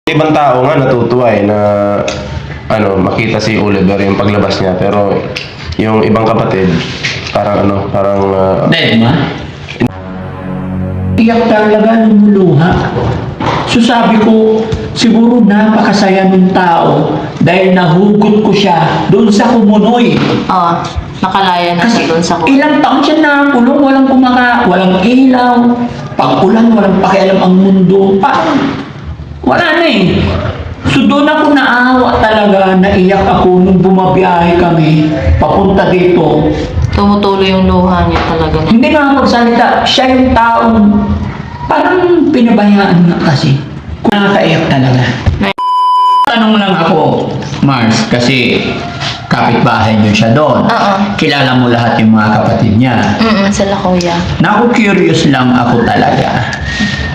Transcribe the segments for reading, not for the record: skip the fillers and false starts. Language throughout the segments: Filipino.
Ibang tao nga natutuwa na makita si Oliver yung paglabas niya, pero yung ibang kapatid parang Dead ma? Iyak talaga, lumuluha. So sabi ko, siguro napakasaya ng tao dahil nahugot ko siya doon sa Kumunoy. Oo, nakalaya na siya doon sa Ilang taon siya nakulong, walang ilaw, pag-ulan, walang pakialam ang mundo. Parang wala na eh. So doon ako naawa talaga, naiyak ako nung bumabiyahe kami papunta dito. Tumutuloy yung luha niya talaga. Hindi nga magsalita, siya yung taong parang pinabayaan nga kasi. Nakakaiyak talaga. Tanong lang ako, Mars, kasi kapitbahay niyo siya doon. Oo. Kilala mo lahat yung mga kapatid niya. Sila kuya. Naku-curious lang ako talaga.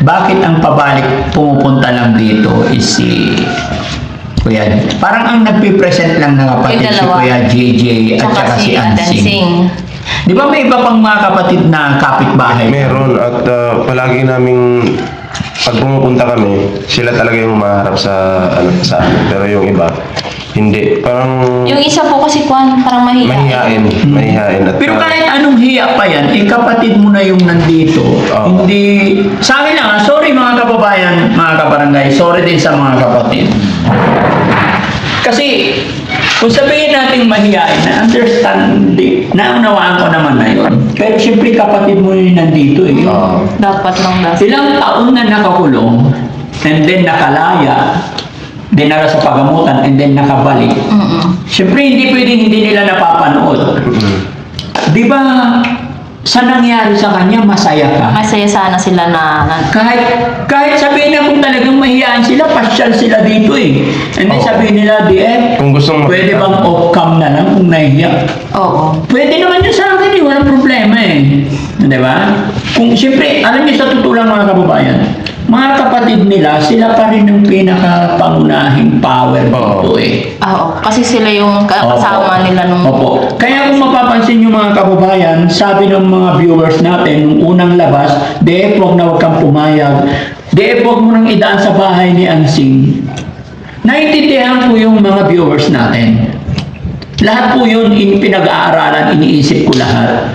Bakit ang pabalik pumupunta lang dito is si Kuya, parang ang nagpipresent lang na kapatid si Kuya JJ at saka si Ansing. Di ba may iba pang mga kapatid na kapitbahay? meron, at palagi naming pag pumupunta kami, sila talaga yung maharap sa amin, pero yung iba hindi, parang Yung isa po kasi Kwan, parang mahihain. mahihain at Pero kahit anong hiya pa yan, kapatid mo na yung nandito. Oo. Hindi, sa akin lang, sorry mga kababayan, mga kabarangay, sorry din sa mga kapatid. Kasi, kung sabihin natin mahihain, na-understand, naunawaan ko naman na yun. Pero siyempre kapatid mo yung nandito eh. Oo. Dapat lang dapat. Ilang taon na nakakulong, and then nakalaya, dinala sa pagamutan, and then nakabalik. Siyempre, hindi pwedeng hindi nila napapanood. Di ba, sa nangyari sa kanya, masaya ka? Masaya sana sila na Kahit sabihin na kung talagang mahiyaan sila, pasyal sila dito eh. And then Oo. sabihin nila, Kung gustong pwede bang off-cam na lang kung nahiya? Oo. Pwede naman yun sa akin eh, walang problema eh. Di ba? Kung siyempre, alam niyo sa totoo lang mga kababayan, mga kapatid nila, sila pa rin ang pinakapangunahing power dito eh. Oo. Kasi sila yung kasama Opo. nila nung... Opo. Kaya kung mapapansin nyo mga kababayan, sabi ng mga viewers natin nung unang labas, Dave, huwag na huwag kang pumayag. Dave, huwag mo nang idaan sa bahay ni Ansing. Naintindihan ko yung mga viewers natin. Lahat po yun pinag-aaralan, iniisip ko lahat.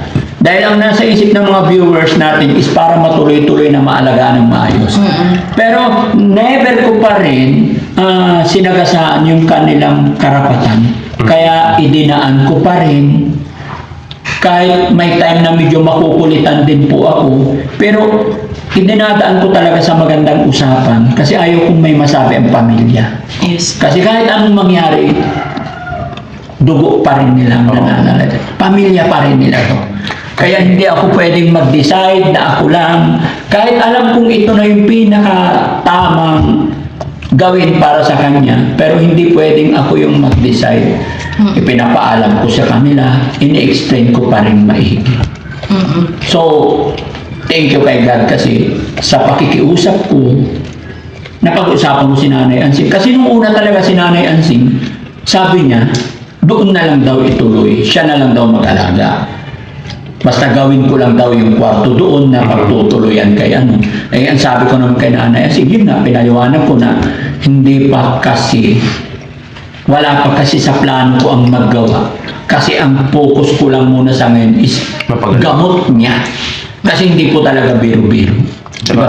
Dahil ang nasa isip ng mga viewers natin is para matuloy-tuloy na maalagaan ng maayos. Pero never ko pa rin sinagasaan yung kanilang karapatan. Kaya idinaan ko pa rin. Kahit may time na medyo makukulitan din po ako. Pero idinadaan ko talaga sa magandang usapan. Kasi ayaw kong may masabi ang pamilya. Yes. Kasi kahit anong mangyari, dugo pa rin nila ang nananalag. Pamilya pa rin nila to. Kaya hindi ako pwedeng mag-decide na ako lang. Kahit alam kong ito na yung pinaka-tamang gawin para sa kanya, pero hindi pwedeng ako yung mag-decide. Ipinapaalam ko sa kanila, ini-explain ko pa rin maigi. So, thank you kay God kasi sa pakikiusap ko, napag-usapan ko si Nanay Ansing. Kasi nung una talaga si Nanay Ansing, sabi niya, doon na lang daw ituloy, siya na lang daw mag-alaga. Basta gawin ko lang daw yung kwarto doon na pagtutuloyan kay ano. Eh, ang sabi ko naman kay Nanay, sige na, pinaliwanag ko na hindi pa kasi, wala pa kasi sa plano ko ang maggawa. Kasi ang focus ko lang muna sa ngayon is gamot niya. Kasi hindi po talaga biro-biro. Diba?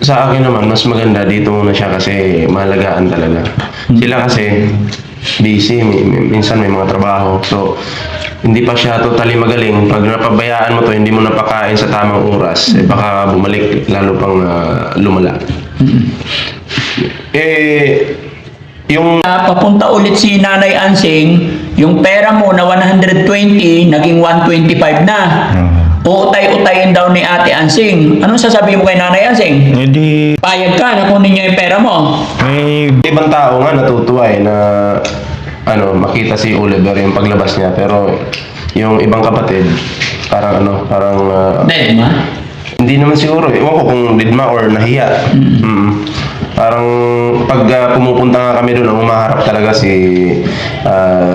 Sa akin naman, mas maganda dito muna siya kasi mahalagaan talaga. Sila kasi busy, minsan may mga trabaho. So, hindi pa siya totally magaling. Pag napabayaan mo to, hindi mo napakain sa tamang oras, baka bumalik lalo pang lumala. Yung Papunta ulit si Nanay Ansing, yung pera mo na 120, naging 125 na. Uutay-utayin daw ni Ate Ansing. Anong sasabihin mo kay Nanay Ansing? Hindi, Payag ka na kunin niya yung pera mo. may ibang tao nga natutuwa na makita si Oliver yung paglabas niya, pero yung ibang kapatid parang Dead ma? hindi naman siguro, ewan ko kung didma or nahiya. Parang pag pumupunta nga kami doon, ang umaharap talaga si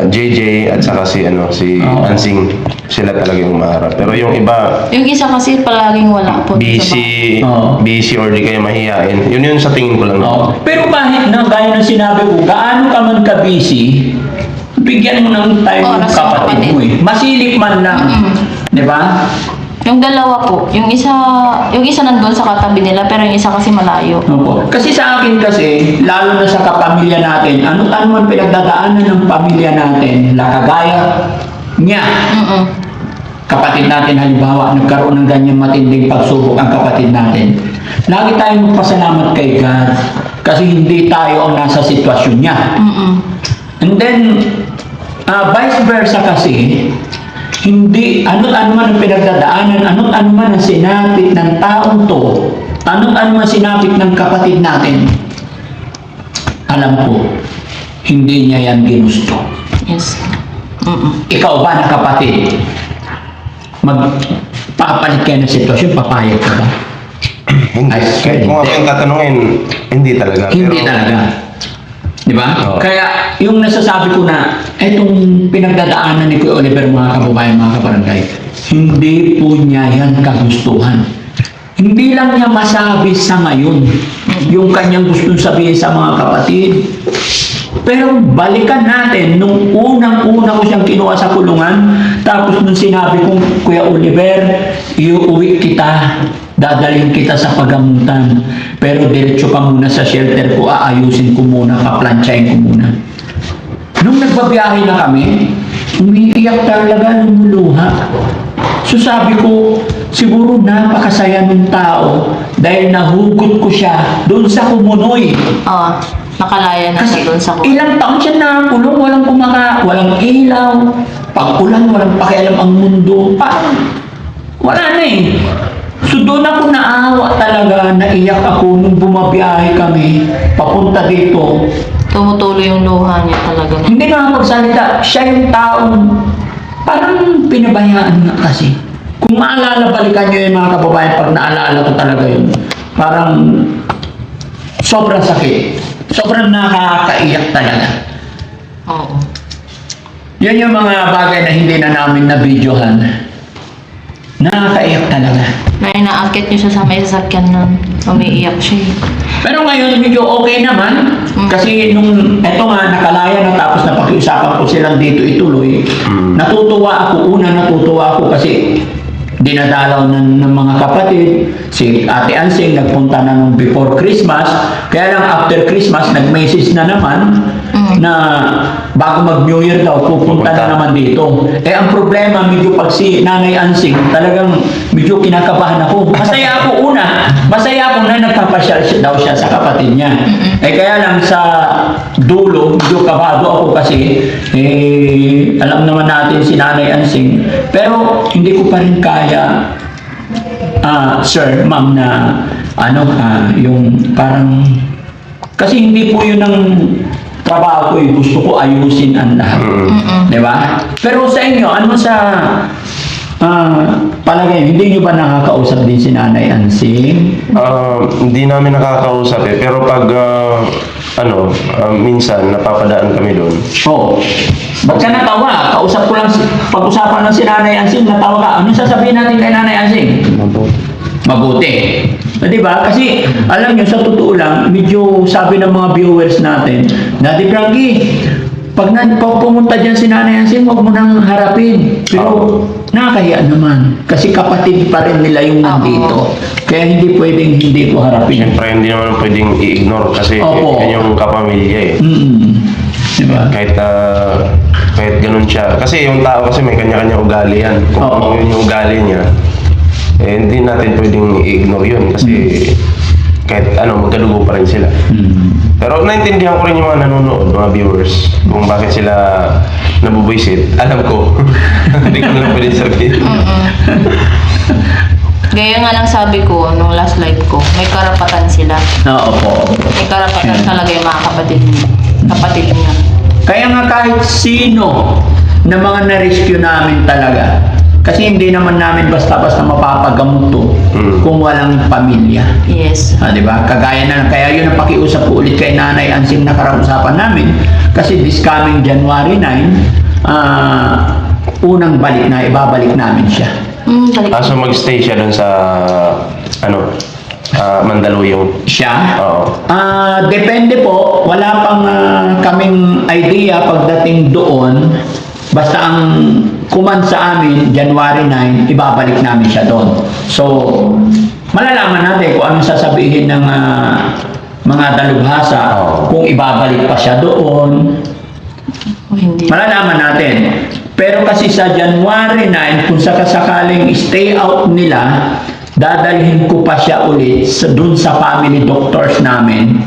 JJ at saka si Oo. Ansing. Sila talaga yung umaharap. Pero yung iba, Yung isa kasi palaging wala po. busy, Oo. busy or di kaya mahihain. Yun sa tingin ko lang. Oo. Pero kahit na, gaya ng sinabi ko, gaano ka man ka-busy, bigyan mo ng time ng Oras sa kapatid mo eh. Masilip man lang. Di ba? Yung dalawa po, yung isa nandun sa katabi nila, pero yung isa kasi malayo. Opo. Kasi sa akin kasi, lalo na sa kapamilya natin, ano man pinagdadaanan ng pamilya natin, kagaya niya, kapatid natin halimbawa, nagkaroon ng ganyang matinding pagsubok ang kapatid natin. Lagi tayong magpasalamat kay God kasi hindi tayo ang nasa sitwasyon niya. And then, vice versa kasi, hindi, ano't ano man ang pinagdadaanan, ano't ano man ang sinapit ng taong to, ano't ano man sinapit ng kapatid natin, alam ko, hindi niya yan ginusto. Yes. Ikaw ba na kapatid, magpapalit kayo ng sitwasyon, papayag ka ba? Hindi. Ay, Kung ako yung tatanungin, hindi talaga. Hindi Pero, talaga. Di ba? Oo. Kaya yung nasasabi ko na itong pinagdadaanan ni Kuya Oliver, mga kababayan, mga kabarangay, hindi po niya yan kagustuhan. Hindi lang niya masabi sa ngayon yung kanyang gustong sabihin sa mga kapatid. Pero balikan natin, nung unang-una ko siyang kinuha sa kulungan, tapos nung sinabi kong, Kuya Oliver, iuwi kita, dadalhin kita sa pagamutan. Pero diretso ka muna sa shelter ko, aayusin ko muna, paplansyahin ko muna. Nung nagbabiyahe na kami, umiiyak talaga, lumuluha. So sabi ko, siguro napakasaya ng tao dahil nahugot ko siya doon sa Kumunoy. Oo. Nakalaya na siya doon sa Ilang taon siya nakulong, walang ilaw, pag-ulan, walang pakialam ang mundo. Parang, wala na eh. So doon ako naawa talaga, naiyak ako nung bumabiyahe kami, papunta dito. Tumutuloy yung luha niya talaga. Hindi nga magsalita, siya yung taong parang pinabayaan nga kasi. Kung maalala, balikan nyo yung mga kababayan, pag naalala ko talaga yun, parang sobrang sakit. Sobrang nakakaiyak talaga. Oo. Yan yung mga bagay na hindi na namin na-videohan. Nakakaiyak talaga. May naakit niyo siya sa may sasakyan nun. Umiiyak siya eh. Pero ngayon, medyo okay naman. Kasi nung, eto nga, nakalaya na tapos napakiusapan ko silang dito ituloy. Natutuwa ako kasi dinadalaw ng mga kapatid. Si Ate Ansing nagpunta na nung before Christmas. Kaya lang after Christmas, nag-message na naman na bago mag-New Year daw, pupunta na naman dito. Eh, ang problema, medyo pag si Nanay Ansing, talagang medyo kinakabahan ako. Masaya ako na nagpapasyal daw siya sa kapatid niya. Eh, kaya lang sa dulo, medyo kabado ako kasi, alam naman natin si Nanay Ansing. Pero, hindi ko pa rin kaya, sir, ma'am, na yung parang, kasi hindi po yun ang trabaho ko eh. Gusto ko ayusin ang lahat. Di ba? Pero sa inyo, ano sa palagay, hindi nyo ba nakakausap din si Nanay Ansing? Hindi namin nakakausap eh. Pero pag, minsan, napapadaan kami doon. Oo. Ba't ka natawa? Kausap ko lang, pag-usapan lang si Nanay Ansing, natawa ka. Anong sasabihin natin kay Nanay Ansing? Mabuti. Di ba? Kasi, alam nyo, sa totoo lang, medyo sabi ng mga viewers natin, Daddy Frankie, pag pumunta dyan si Nanay Ansing, huwag mo nang harapin. Pero, nakakahiya naman. Kasi kapatid pa rin nila yung nandito. Kaya hindi pwedeng hindi ko harapin. Siyempre, hindi naman pwedeng i-ignore kasi Opo. yan yung kapamilya eh. Di ba? Kahit ganun siya. Kasi yung tao kasi may kanya-kanya ugali yan. Kung Oo. ano yung ugali niya, hindi natin pwedeng i-ignore yun kasi kahit magkadugo pa rin sila. Pero naintindihan ko rin yung mga nanonood, mga viewers, kung bakit sila nabubuisit. Alam ko. Hindi ko na lang pwede sabihin. Gaya nga lang sabi ko, nung last live ko, may karapatan sila. Oo po. May karapatan talaga yung mga kapatid niya. Kaya nga kahit sino na mga na-rescue namin talaga, Kasi hindi naman namin basta-basta mapapagamot to kung walang pamilya. Yes. Di ba? Kagaya na, kaya yun ang pakiusap ko ulit kay Nanay Ansing na karausapan namin. Kasi this coming January 9, unang balik na, ibabalik namin siya. Balik. So mag-stay siya doon sa, Mandaluyong. Siya? Oo. Depende po. Wala pang kaming idea pagdating doon. Basta ang kuman sa amin, January 9, ibabalik namin siya doon. So, malalaman natin kung anong sasabihin ng mga dalubhasa kung ibabalik pa siya doon. O hindi. Malalaman natin. Pero kasi sa January 9, kung sakasakaling stay out nila, dadalhin ko pa siya ulit dun sa family doctors namin.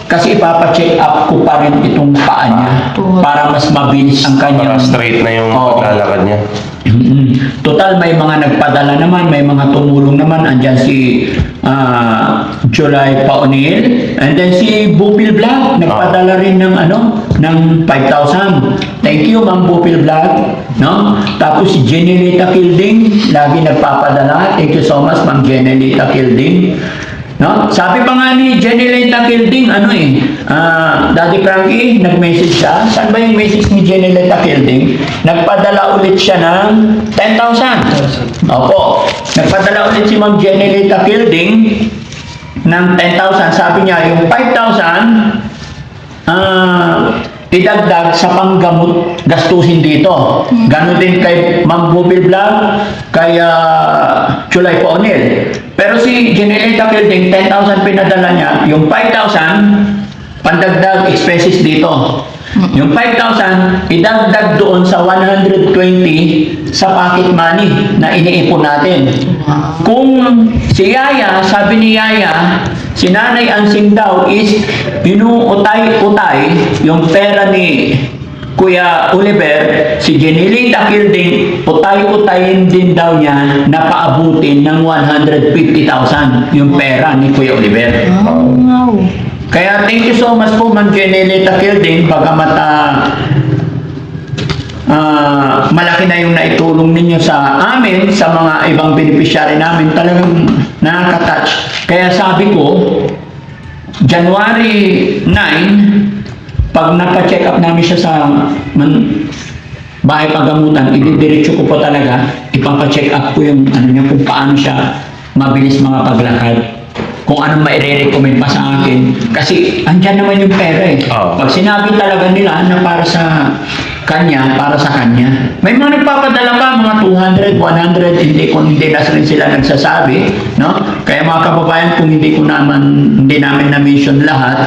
Kasi ipapacheck up ko pa rin itong paa niya para mas mabilis ang kanyang... Para straight na yung paglalakad niya. Total, may mga nagpadala naman, may mga tumulong naman. Andyan si July Paunil, and then si Bupil Vlog, nagpadala rin ng ng 5,000. Thank you, Ma'am Bupil Vlog. No? Tapos si Jenelita Kilding, lagi nagpapadala. Thank you so much, Ma'am Jenelita Kilding. No? Sabi pa nga ni Jenelita Kilding, Daddy Frankie, nag-message siya. Saan ba yung message ni Jenelita Kilding? Nagpadala ulit siya ng 10,000. Opo. Nagpadala ulit si Ma'am Jenelita Kilding ng 10,000. Sabi niya, yung 5,000, idagdag sa panggamot gastusin dito. Ganon din kay Ma'am Bubil Vlog, kay Chulay Paunil. Pero si Jenelita Kilding, 10,000 pinadala niya. Yung 5,000, pandagdag expenses dito. Yung 5,000, idagdag doon sa 120 sa pocket money na iniipon natin. Kung si Yaya, sabi ni Yaya, si Nanay Ansing daw is inuutay-utay yung pera ni Kuya Oliver, si Jenelita Kilding, utay-utayin din daw niya na paabutin ng 150,000 yung pera ni Kuya Oliver. Wow. Kaya thank you so much po, Ma'am Jenelita Kilding, bagamat malaki na yung naitulong ninyo sa amin, sa mga ibang beneficiary namin, talagang nakaka-touch. Kaya sabi ko, January 9, pag napa-check up namin siya sa bahay pagamutan, ididiretso ko po talaga, ipapa-check up ko yung niya, kung paano siya mabilis mga paglakad. Kung anong maire-recommend pa sa akin. Kasi andyan naman yung pera eh. Pag sinabi talaga nila na para sa kanya, para sa kanya. May mga nagpapadala pa, mga 200, 100, hindi na rin sila nagsasabi. No? Kaya mga kababayan, kung hindi namin na-mention lahat,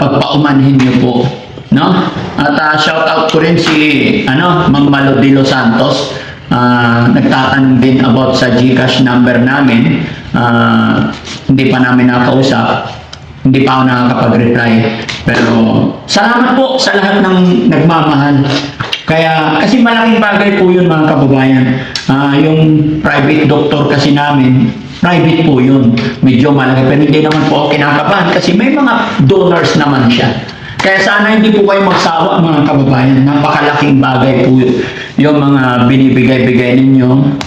pagpaumanhin niyo po. No? At shout out ko rin si Mang Malo de Los Santos. Nagtatanong din about sa GCash number namin. Hindi pa namin nakausap, hindi pa ako nakakapag-reply, pero salamat po sa lahat ng nagmamahal. Kasi malaking bagay po yun, mga kababayan. Yung private doctor kasi namin, private po yun, medyo malaki, pero hindi naman po ako kinakabahan kasi may mga donors naman siya. Kaya sana hindi po kayo magsawa, mga kababayan. Napakalaking bagay po yung mga binibigay-bigay ninyo,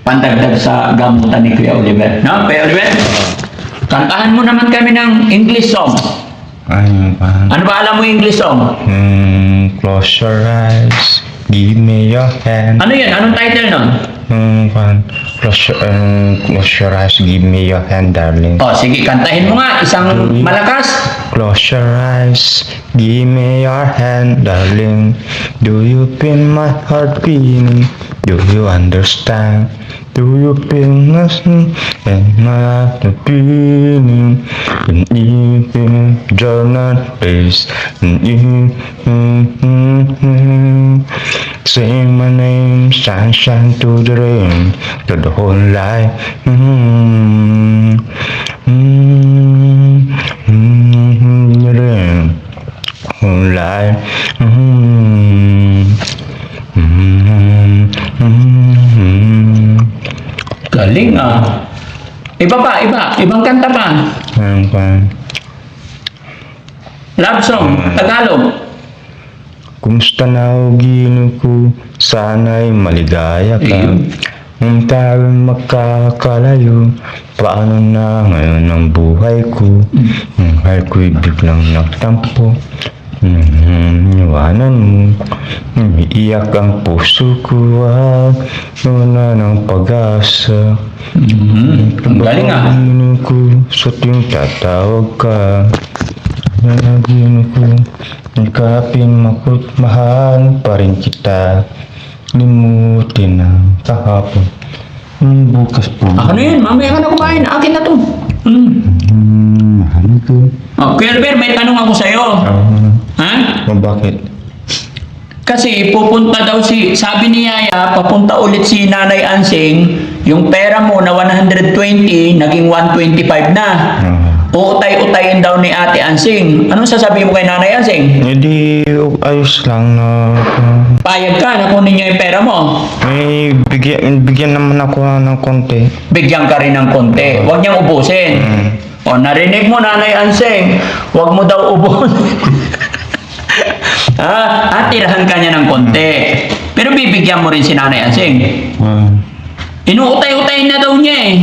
pandagdag sa gamutan ni Kuya Oliver. No, Kuya Oliver? Kantahan mo naman kami ng English song. Ano ba alam mo English song? Close your eyes, give me your hand. Ano yun? Anong title nun? Close your eyes, give me your hand, darling. Sige, kantahin mo nga. Isang malakas. Close your eyes, give me your hand, darling. Do you feel my heart beating? Do you understand? Do you feel nothing and my heart beating? And even you're not pleased, and you say my name, sunshine to the rain, to the whole life. Whole life. Galing Iba pa, ibang kanta pa. Love song, Tagalog. Kumusta na ugin ko? Sana'y maligaya ka. Ayun. Nung tayong magkakalayo, paano na ngayon ang buhay ko? Ang buhay ko'y biglang nagtampo. Iwanan mo, umiiyak ang puso ko at wala ng pag-asa. Ang galing ah. Pagkainin ko sa tuwing tatawag ka. Nalagyan ko, ikapin mako't mahal pa rin kita. Limutin ang kahapon. Bukas po. Ako na yan, mamaya ka na kumain. Akin na to. Mahal ko. Oh, Kuya Albert, may tanong ako sa'yo. Ha? Bakit? Kasi pupunta daw sabi ni Yaya, papunta ulit si Nanay Ansing, yung pera mo na 120, naging 125 na. Uutay-utayin daw ni Ate Ansing. Anong sasabihin mo kay Nanay Ansing? Hindi, ayos lang na. Payag ka na kunin niya yung pera mo. May bigyan naman ako ng konti. Bigyan ka rin ng konti. Huwag niyang ubusin. O, narinig mo, Nanay Ansing. Huwag mo daw ubusin. At tirahan ka niya ng konti. Pero bibigyan mo rin si Nanay Ansing. Inuutay-utayin na daw niya eh.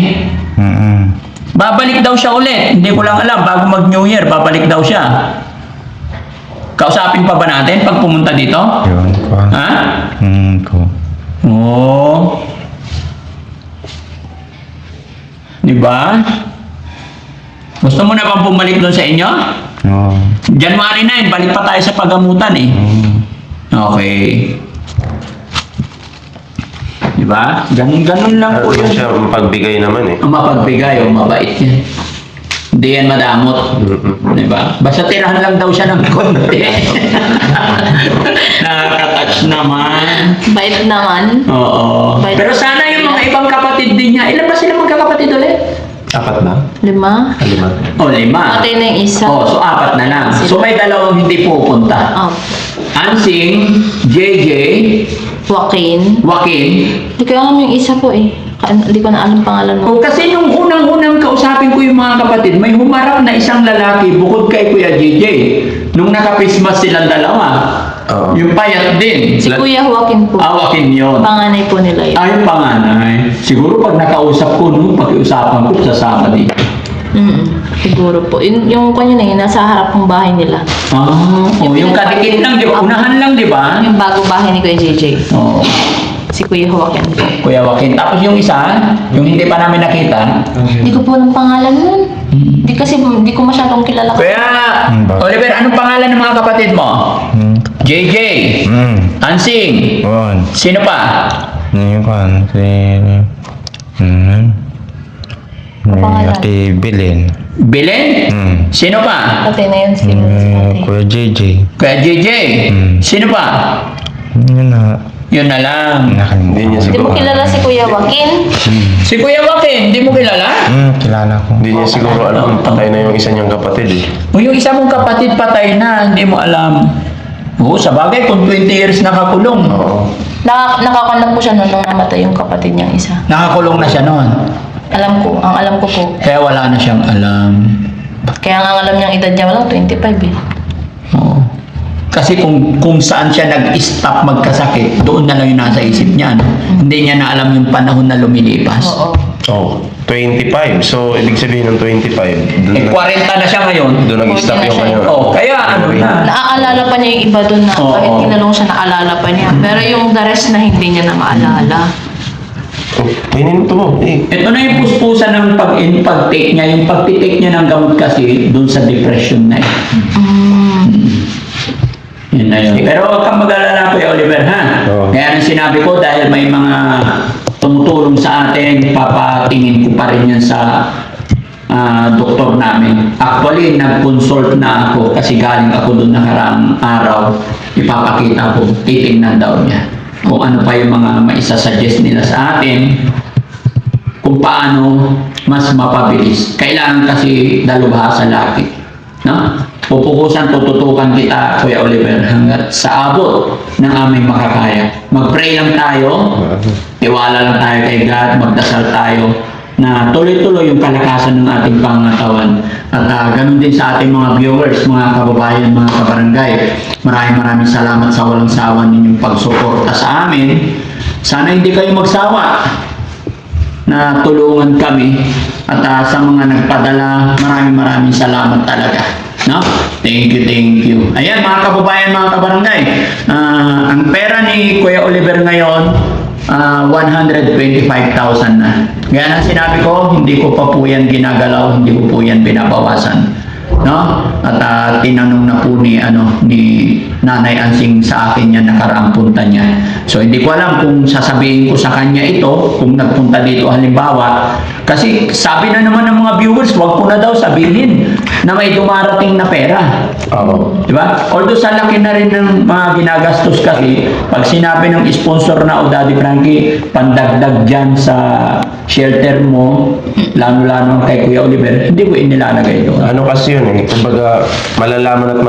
Babalik daw siya ulit. Hindi ko lang alam. Bago mag-New Year, babalik daw siya. Kausapin pa ba natin pag pumunta dito? Yun ko. Ha? Ko. Oo. Diba? Gusto mo na bang bumalik doon sa inyo? No. January 9, balik pa tayo sa pagamutan eh. Okay. Diba? Ganun lang po Ano yun. siya, mapagbigay naman eh. Ang mapagbigay o mabait yan. Hindi yan madamot. Diba? Basta tirahan lang daw siya ng konti. Nakaka-touch naman. Bait naman. Oo. Bait. Pero sana yung mga ibang kapatid din niya. Ilan ba sila magkakapatid ulit? 4 na? 5. 5. O, 5. Patay na yung isa. Oh, so 4 na lang. So may dalawang hindi pupunta. Oh. Ansing, JJ, Joaquin. Joaquin. Hindi ko alam yung isa po eh. Hindi ko na alam pangalan mo. O kasi nung unang-unang kausapin ko yung mga kapatid, may humarap na isang lalaki bukod kay Kuya JJ. Nung naka-Christmas silang dalawa. Oo. Yung payat din. Si Kuya Joaquin po. Joaquin yun. Panganay po nila yun. Yung panganay. Siguro pag nakausap ko, no, pag-iusapan ko, sasama din. Siguro po. Yung kanya na yun, nasa harap ng bahay nila. Yung kadikit lang, di ba? Unahan lang, di ba? Yung bago bahay ni Kuya JJ. Oo. Si Kuya Joaquin po. Kuya Joaquin. Tapos yung isa, yung hindi pa namin nakita. Hindi ko po alam pangalan nun. Hindi ko masyadong kilala. Kuya Oliver, anong pangalan ng mga kapatid mo? JJ, Ansing, One. sino pa? Yung kan, Pangalan? Ate Belen. Belen? Sino pa? Patay na yun si Kuya JJ. Kuya JJ, sino pa? Yun na. Yun na lang. Hindi niya Hindi mo siguro. kilala si Kuya Joaquin? Si Kuya Joaquin, hindi mo kilala? Kilala ko. Hindi niya siguro alam. Patay na yung isa niyang kapatid eh. O yung isa mong kapatid patay na, hindi mo alam. Oo, sa bagay, kung 20 years nakakulong. Oo. Nakakondak po siya noon nung namatay yung kapatid niyang isa. Nakakulong na siya noon. Ang alam ko po. Kaya wala na siyang alam. Kaya nga ang alam niyang edad niya walang 25 eh. Oo. Kasi kung saan siya nag-stop magkasakit, doon na lang yung nasa isip niya. No? Hindi niya na alam yung panahon na lumilipas. Oo. Oh, 25. So, ibig sabihin ng 25. Eh, 40 na siya ngayon. Doon nag-stop yung kanya. Oh, kaya ano na. Naaalala pa niya yung iba doon na Oo. kahit tinanong siya naalala pa niya. Pero yung the rest na hindi niya na maalala. Oh, kainin mo to mo. Eh, Ito na yung puspusan ng pag-take niya. Yung pag-take niya ng gamot kasi doon sa depression na yun. Yun na yun. Pero huwag kang mag-alala, Kuya Oliver, ha? Oo. Kaya nang sinabi ko, dahil may mga tumutulong sa atin, papatingin ko pa rin yan sa doktor namin. Actually, nag-consult na ako kasi galing ako doon nakaraang araw. Ipapakita ko, titingnan daw niya kung ano pa yung mga maisasuggest nila sa atin, kung paano mas mapabilis. Kailangan kasi dalubhasa lagi. No? Pupukusan, tututukan kita, Kuya Oliver, hanggat sa abot ng aming makakaya. Mag-pray lang tayo, tiwala lang tayo kay God, magdasal tayo, na tuloy-tuloy yung kalakasan ng ating pangatawan. At ganun din sa ating mga viewers, mga kababayan, mga kabarangay. Maraming salamat sa walang sawa ninyong pagsuporta sa amin. Sana hindi kayo magsawa na tulungan kami. At sa mga nagpadala, maraming salamat talaga. No? Thank you. Ayan mga kababayan, mga kabarangay. Ang pera ni Kuya Oliver ngayon, 125,000 na. Kaya na sinabi ko, hindi ko pa po yan ginagalaw, hindi ko po yan binabawasan. No? At tinanong na po ni Nanay Ansing sa akin yan nakaraang punta niya. So hindi ko alam kung sasabihin ko sa kanya ito, kung nagpunta dito halimbawa, kasi sabi na naman ng mga viewers, wag ko na daw sabihin na may dumarating na pera. Oo. Di ba? Although sa laki na rin ng mga ginagastos kasi, pag sinabi ng sponsor na o Daddy Frankie, pandagdag dyan sa shelter mo, lalo-lalo kay Kuya Oliver, hindi ko inilalagay doon. Ano kasi yun eh, kumbaga malalaman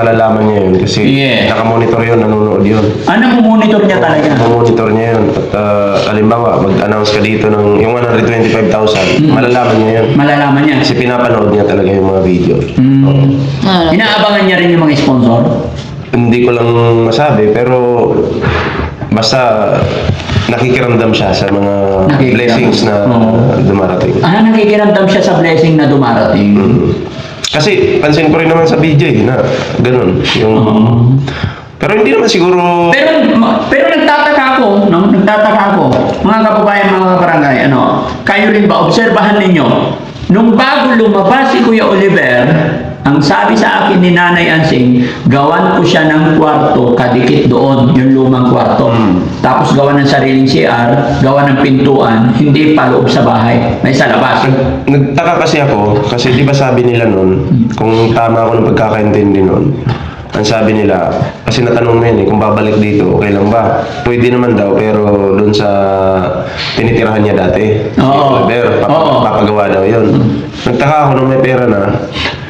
niya yun kasi Yeah. nakamonitor yun, nanonood yun. Ano mo monitor niya talaga? Monitor niya yun. At halimbawa, mag-announce ka dito ng yung 125,000, malalaman niya yun. Malalaman niya. Kasi pinapanood niya talaga yung mga video. Inaabangan niya rin yung mga sponsor? Hindi ko lang masabi, pero basta nakikiramdam siya sa mga Nakikiramdam. blessings na dumarating. Nakikiramdam siya sa blessing na dumarating. Kasi pansin ko rin naman sa video na ganun. Yung, pero hindi naman siguro... Pero nagtataka ako, no? Nagtataka ako, mga kababayan, mga kabarangay, kayo rin ba, obserbahan ninyo, nung bago lumabas si Kuya Oliver, ang sabi sa akin ni Nanay Ansing, gawan ko siya ng kwarto, kadikit doon, yung lumang kwarto. Tapos gawan ng sariling CR, gawan ng pintuan, hindi pa loob sa bahay, may sa labas. Nagtaka kasi ako, kasi di ba sabi nila nun, kung tama ako ng pagkakaintindi nun, ang sabi nila, kasi natanong mo yun kung babalik dito, okay lang ba? Pwede naman daw, pero doon sa tinitirahan niya dati. Oo. Pero Oo. papagawa daw yun. Nagtaka ako nung may pera na,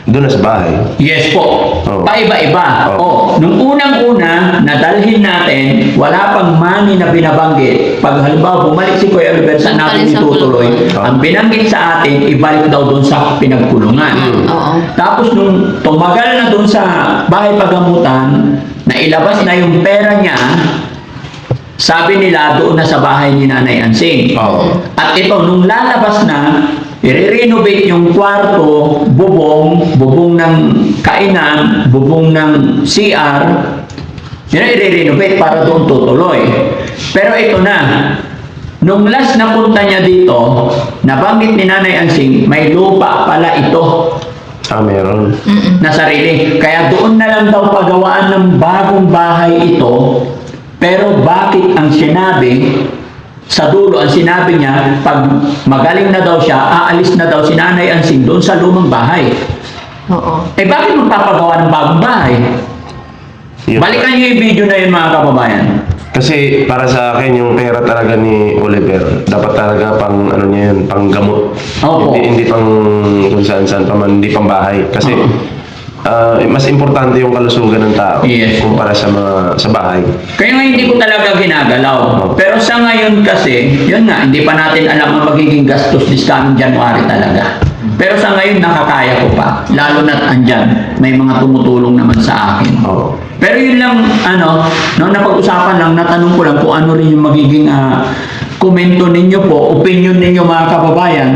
doon na sa bahay. Yes po. Oo. Paiba-iba. Nung unang-una, nadalhin natin, wala pang money na binabanggit. Pag halimbawa, bumalik si Kuya Oliver sa natin Bumalik sa itutuloy, kulungan. ang binanggit sa atin, ibalik daw doon sa pinagkulungan. Oo. Tapos nung tumagal na doon sa bahay pagamutan, na ilabas na yung pera niya, sabi nila doon na sa bahay ni Nanay Ansing. Oo. At ito, nung lalabas na, i-renovate yung kwarto, bubong ng kainan, bubong ng CR, yun ang i-renovate para doon tutuloy. Pero ito na, nung last na punta niya dito, nabanggit ni Nanay Ansing, may lupa pala ito Meron. na sarili. Kaya doon na lang daw pagawaan ng bagong bahay ito. Pero bakit ang sinabi, sa dulo ang sinabi niya, pag magaling na daw siya, aalis na daw si Nanay Ansing doon sa lumang bahay. Oo. Bakit magpapagawa ng bagong bahay? Yun. Balikan niyo yung video na yun, mga kababayan. Kasi para sa akin, yung pera talaga ni Oliver, dapat talaga pang ano niya yun, pang gamot. Opo. Hindi pang kung saan-saan pa man, hindi pang bahay. Kasi mas importante yung kalusugan ng tao Yes. kumpara sa bahay. Kaya nga hindi ko talaga ginagalaw. Pero sa ngayon kasi, yun nga, hindi pa natin alam ang magiging gastos this coming January talaga. Pero sa ngayon, nakakaya ko pa. Lalo na't andyan, may mga tumutulong naman sa akin. Oo. Pero yun lang, no, napag-usapan lang, natanong ko lang kung ano rin yung magiging komento ninyo po, opinion ninyo mga kababayan.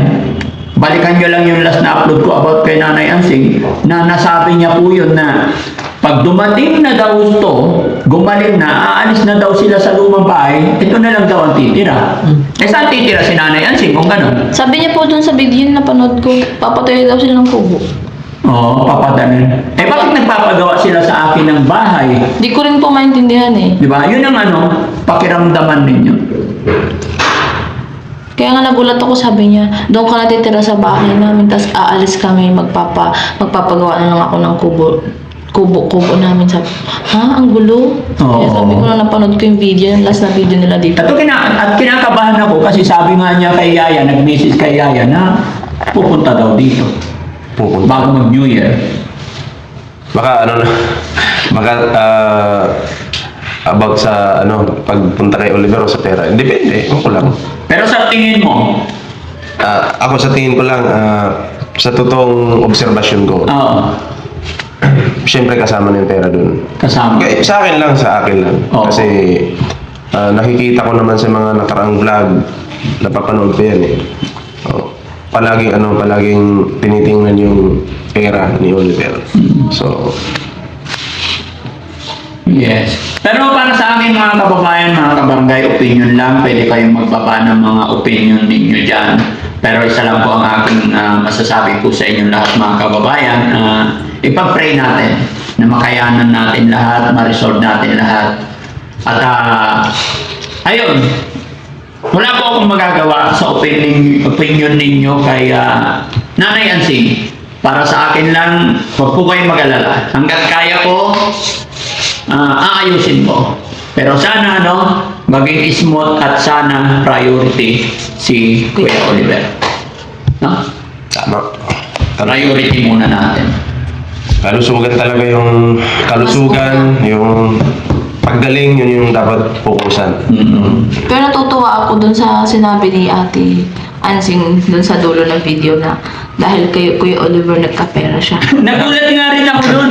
Balikan nyo lang yung last na upload ko about kay Nanay Ansing, na nasabi niya po yun na pag dumating na daw ito, gumaling na, aalis na daw sila sa lumang bahay, ito na lang daw ang titira. Saan titira si Nanay Ansing kung gano'n? Sabi niya po dun sa video na napanood ko, papatuloy daw sila ng kubo. Oo, papadanin. Bakit nagpapagawa sila sa akin ng bahay? Di ko rin po maintindihan eh. Di ba? Yun ang pakiramdaman ninyo. Kaya nga nagulat ako, sabi niya, doon ka natitira sa bahay namin, tapos aalis kami, magpapagawa na lang ako ng kubo namin. Sabi, ang gulo. Kaya sabi ko na napanood ko yung video, yung last na video nila dito. At kinakabahan ako kasi sabi nga niya kay Yaya, nag-message kay Yaya na pupunta daw dito. Pupunta. Bago mag-New Year. Baka about sa pagpunta kay Oliver o sa pera. Depende, ako lang. Pero sa tingin mo, Ako sa tingin ko lang, sa totoong obserbasyon ko, Oo. siyempre kasama na yung pera dun. Kasama. Okay, sa akin lang. Oo. Kasi nakikita ko naman sa mga nakaraang vlog, napapanood ko yan eh. Palaging tinitingnan yung pera ni Oliver. So, Yes. Pero para sa akin mga kababayan, mga kabarangay, opinion lang. Pwede kayong magbaba ng mga opinion ninyo dyan. Pero isa lang po ang aking masasabi po sa inyo lahat mga kababayan. Ipag-pray natin na makayanan natin lahat, ma-resolve natin lahat. At ayun, wala po akong magagawa sa opinion ninyo kay Nanay Ansing. Para sa akin lang, huwag po kayong mag-alala. Hanggat kaya ko, aayusin ko. Pero sana, maging smooth at sana priority si Kuya Oliver. No? tama. Priority muna natin. Kalusugan talaga yung yung paggaling, yun yung dapat fokusan. Pero natutuwa ako dun sa sinabi ni Ate Ansing dun sa dulo ng video na dahil kay Kuya Oliver nagkapera siya. Nagulat nga rin ako dun.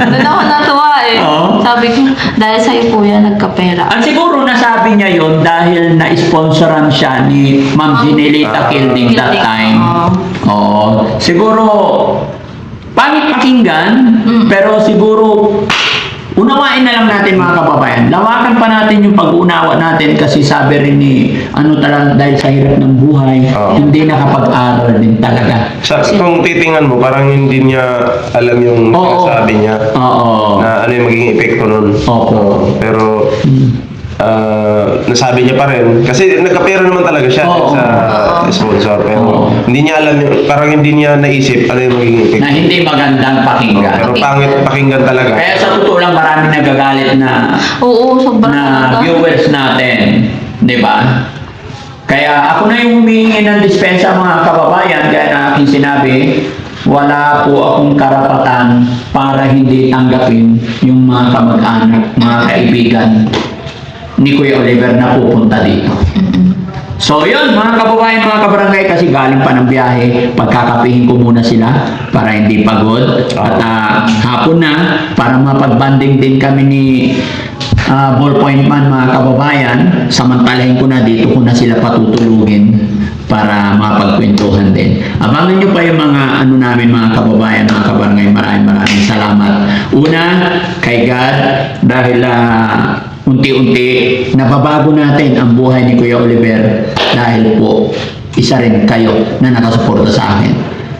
Doon ako natuwa eh. Oo. Sabi ko, dahil sa'yo kuya nagkapera. Ang siguro nasabi niya yon dahil na-sponsoran siya ni Ma'am Ginelita Kilding that time. Oo. Siguro, pangit pakinggan, pero siguro, unawain na lang natin mga kababayan. Lawakan pa natin yung pag-unawa natin kasi sabi rin ni, talaga dahil sa hirap ng buhay, Oo. hindi nakapag-aral din talaga. Kung titingnan mo, parang hindi niya alam yung Oo. sinasabi niya. Oo. Na ano yung magiging epekto nun. Opo. Pero, nasabi niya pa rin. Kasi nagkapera naman talaga siya Oo. sa sponsor. Pero Oo. hindi niya alam, parang hindi niya naisip ano yung magiging epekto. Na hindi magandang pakinggan. Pero pangit pakinggan talaga. Kaya sa totoo lang marami nagagalit na Oo, sobrang na viewers natin, di ba? Kaya ako na yung humihingi ng dispensa mga kababayan, kaya na aking sinabi, wala po akong karapatan para hindi tanggapin yung mga kamag-anak, mga kaibigan ni Kuya Oliver na pupunta dito. So yun, mga kababayan, mga kabarangay, kasi galing pa ng biyahe, pagkakapihin ko muna sila para hindi pagod. At hapon na, para mapag-banding din kami ni Ballpoint Man, mga kababayan, samantalahin ko na dito ko na sila patutulugin para mapagkwentuhan din. Abangan nyo pa yung mga namin mga kababayan, mga kabarangay, maraming salamat. Una, kay God, dahil unti-unti nababago natin ang buhay ni Kuya Oliver dahil po isa rin kayo na nakasuporta sa akin.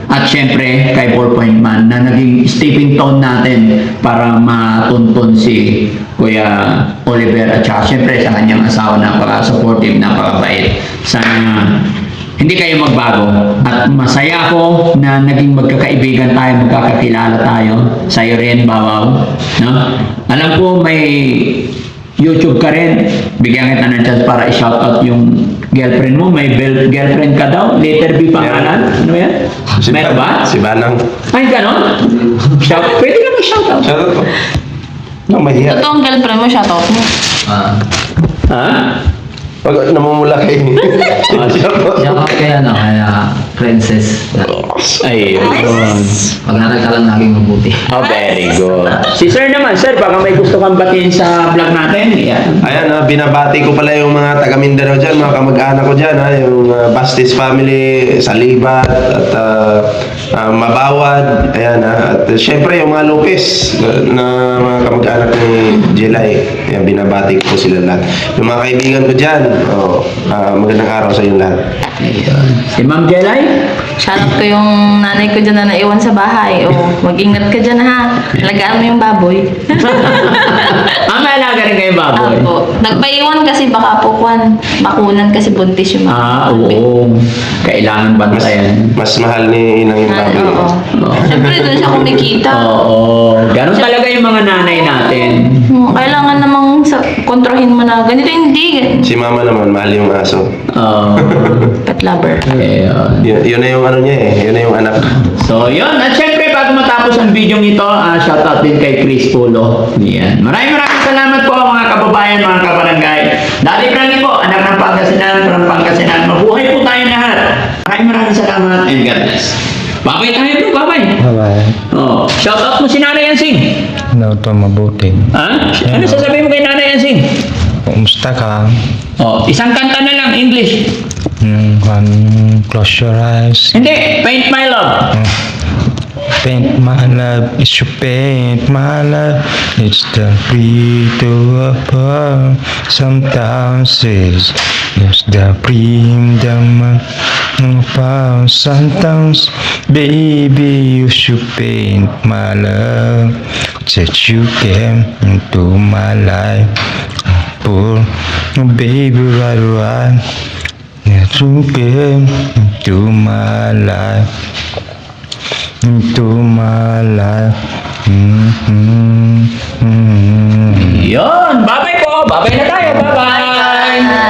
At syempre kay Ballpoint Man na naging stepping stone natin para matuntun si Kuya Oliver at saka syempre sa kanyang asawa, napaka-supportive, napakabait. Sana hindi kayo magbago at masaya ako na naging magkakaibigan tayo, magkakakilala tayo. Sa'yo rin, Bawaw. No? Alam ko may YouTube ka rin, bigyan kita ng chance para i-shoutout yung girlfriend mo. May girlfriend ka daw, letter B pangalan. Ano yan? Meron ba? Si Banang. Ay, gano'n? Pwede ka mag-shoutout. Shoutout po. Mahiya. Totoong girlfriend mo, shoutout mo. Ha? Pag namumula kayo. Shoutout. Siya kaya kaya princess. Ayun. Pag-aral ka lang naging mabuti. Oh, very good. Si Sir naman, Sir, baka may gusto kang batiin sa vlog natin. Yan. Ayan, binabati ko pala yung mga taga Mindanao dyan, mga kamag-anak ko dyan, yung Bastis family, Salibat, at Mabawad, ayan, at syempre yung mga Lopez, na mga kamag-anak ni Jelay, ayan, binabati ko po sila lahat. Yung mga kaibigan ko dyan, magandang araw sa inyo lahat. Ayun. Si Ma'am Jelay? Shoutout ko yung nanay ko dyan na naiwan sa bahay. O, mag-ingat ka dyan ha. Alagaan mo yung baboy. May alaga rin kayo baboy? Opo. Nagpaiwan kasi baka po bakunan kasi buntis yung mga Oo. Kailangan bantayan. Mas mahal ni Inang yung nanay. baboy. Oo. Siyempre doon siya kumikita. Oo. Ganun talaga yung mga nanay natin. Kailangan namang kontrohin mo na ganito hindi. Si Mama naman, mahal yung aso. Oo. Pet lover. Ayun. Yun na yung ano niya eh, yun na yung anak. So, yun. At syempre, bago matapos ang video nito, shoutout din kay Chris Pulo. Yan. Maraming salamat po mga kababayan, mga kabarangay. Dali Frankie po, anak ng Pangasinan, from Pangasinan. Mabuhay po tayo lahat. Maraming salamat and God bless. Babay tayo bro, babay. Bye-bye. Oh, shoutout mo si Nanay Yansing. Ano ito mabuti? Ha? Ano sasabihin mo kay Nanay Yansing? Kumusta ka? Oh, isang kanta na lang, English. Close your eyes. Hindi, Paint My Love. Paint my love, it's your paint my love. It's the free to apart. Sometimes it's the freedom apart. Sometimes, baby, you should paint my love. That you came into my life. Poor baby, right. That you came into my life. Into my life. Yun, babay po. Babay na tayo. Bye-bye.